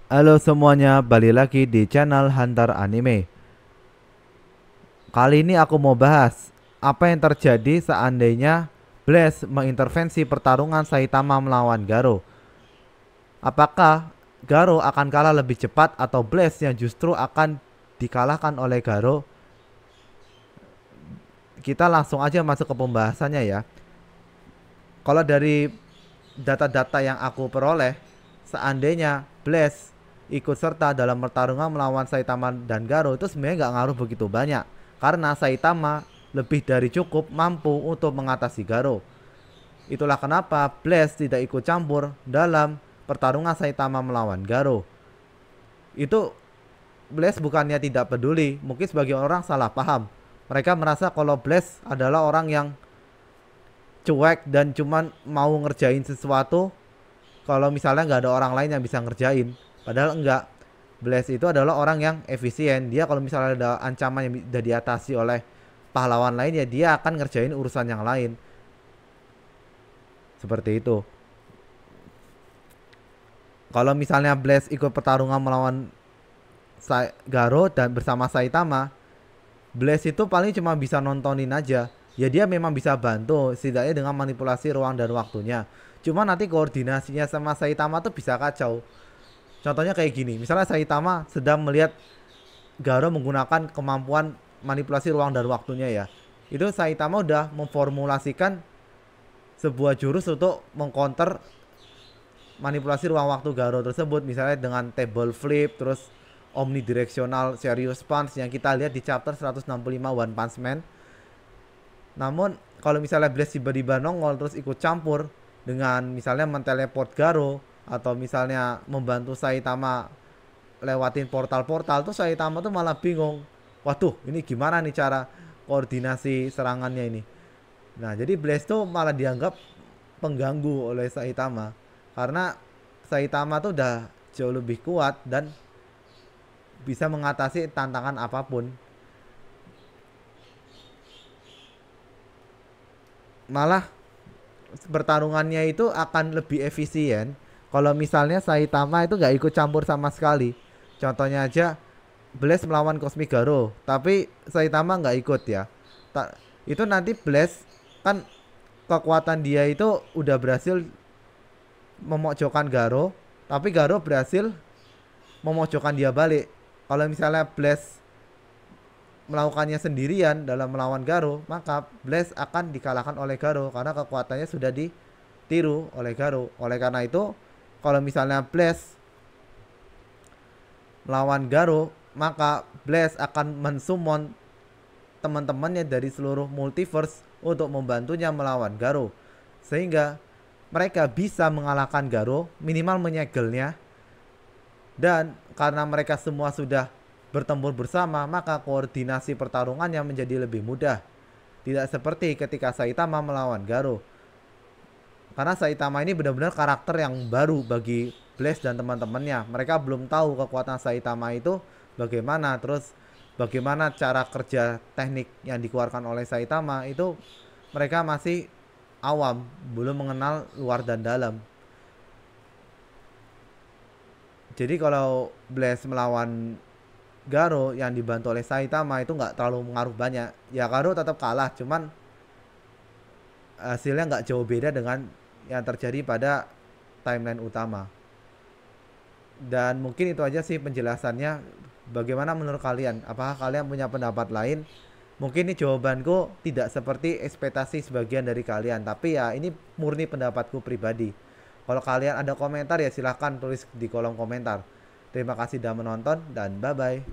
Halo semuanya, balik lagi di channel Hunter Anime. Kali ini aku mau bahas apa yang terjadi seandainya Blaze mengintervensi pertarungan Saitama melawan Garo. Apakah Garo akan kalah lebih cepat atau Blaze yang justru akan dikalahkan oleh Garo? Kita langsung aja masuk ke pembahasannya ya. Kalau dari data-data yang aku peroleh, seandainya Blaze ikut serta dalam pertarungan melawan Saitama dan Garo itu sebenarnya nggak ngaruh begitu banyak, karena Saitama lebih dari cukup mampu untuk mengatasi Garo. Itulah kenapa Blaze tidak ikut campur dalam pertarungan Saitama melawan Garo. Itu Blaze bukannya tidak peduli, mungkin sebagian orang salah paham. Mereka merasa kalau Blaze adalah orang yang cuek dan cuman mau ngerjain sesuatu kalau misalnya nggak ada orang lain yang bisa ngerjain. Padahal enggak. Blaze itu adalah orang yang efisien. Dia kalau misalnya ada ancaman yang sudah diatasi oleh pahlawan lain, ya dia akan ngerjain urusan yang lain. Seperti itu. Kalau misalnya Blaze ikut pertarungan melawan Garo dan bersama Saitama, Blaze itu paling cuma bisa nontonin aja. Ya dia memang bisa bantu setidaknya dengan manipulasi ruang dan waktunya. Cuma nanti koordinasinya sama Saitama tuh bisa kacau. Contohnya kayak gini, misalnya Saitama sedang melihat Garo menggunakan kemampuan manipulasi ruang dan waktunya ya. Itu Saitama udah memformulasikan sebuah jurus untuk mengcounter manipulasi ruang waktu Garo tersebut, misalnya dengan table flip, terus omnidirectional serious punch yang kita lihat di chapter 165 One Punch Man. Namun kalau misalnya Blaze tiba-tiba nongol terus ikut campur dengan misalnya menteleport Garo atau misalnya membantu Saitama lewatin portal-portal, tuh Saitama tuh malah bingung. Waduh, ini gimana nih cara koordinasi serangannya ini. Nah, jadi Blaze tuh malah dianggap pengganggu oleh Saitama karena Saitama tuh udah jauh lebih kuat dan bisa mengatasi tantangan apapun. Malah pertarungannya itu akan lebih efisien kalau misalnya Saitama itu nggak ikut campur sama sekali. Contohnya aja Blaze melawan Cosmic Garo, tapi Saitama nggak ikut ya. Itu nanti Blaze kan kekuatan dia itu udah berhasil memojokkan Garo, tapi Garo berhasil memojokkan dia balik. Kalau misalnya Blaze melakukannya sendirian dalam melawan Garo, maka Blaze akan dikalahkan oleh Garo karena kekuatannya sudah ditiru oleh Garo. Oleh karena itu, kalau misalnya Blaze melawan Garo, maka Blaze akan mensummon teman-temannya dari seluruh multiverse untuk membantunya melawan Garo. Sehingga mereka bisa mengalahkan Garo, minimal menyegelnya. Dan karena mereka semua sudah bertempur bersama, maka koordinasi pertarungannya menjadi lebih mudah. Tidak seperti ketika Saitama melawan Garo. Karena Saitama ini benar-benar karakter yang baru bagi Blaze dan teman-temannya. Mereka belum tahu kekuatan Saitama itu bagaimana, terus bagaimana cara kerja teknik yang dikeluarkan oleh Saitama itu mereka masih awam, belum mengenal luar dan dalam. Jadi kalau Blaze melawan Garo yang dibantu oleh Saitama itu nggak terlalu mengaruh banyak. Ya Garo tetap kalah, cuman hasilnya nggak jauh beda dengan yang terjadi pada timeline utama. Dan mungkin itu aja sih penjelasannya. Bagaimana menurut kalian? Apakah kalian punya pendapat lain? Mungkin ini jawabanku tidak seperti ekspektasi sebagian dari kalian, tapi ya ini murni pendapatku pribadi. Kalau kalian ada komentar ya silahkan tulis di kolom komentar. Terima kasih sudah menonton dan bye bye.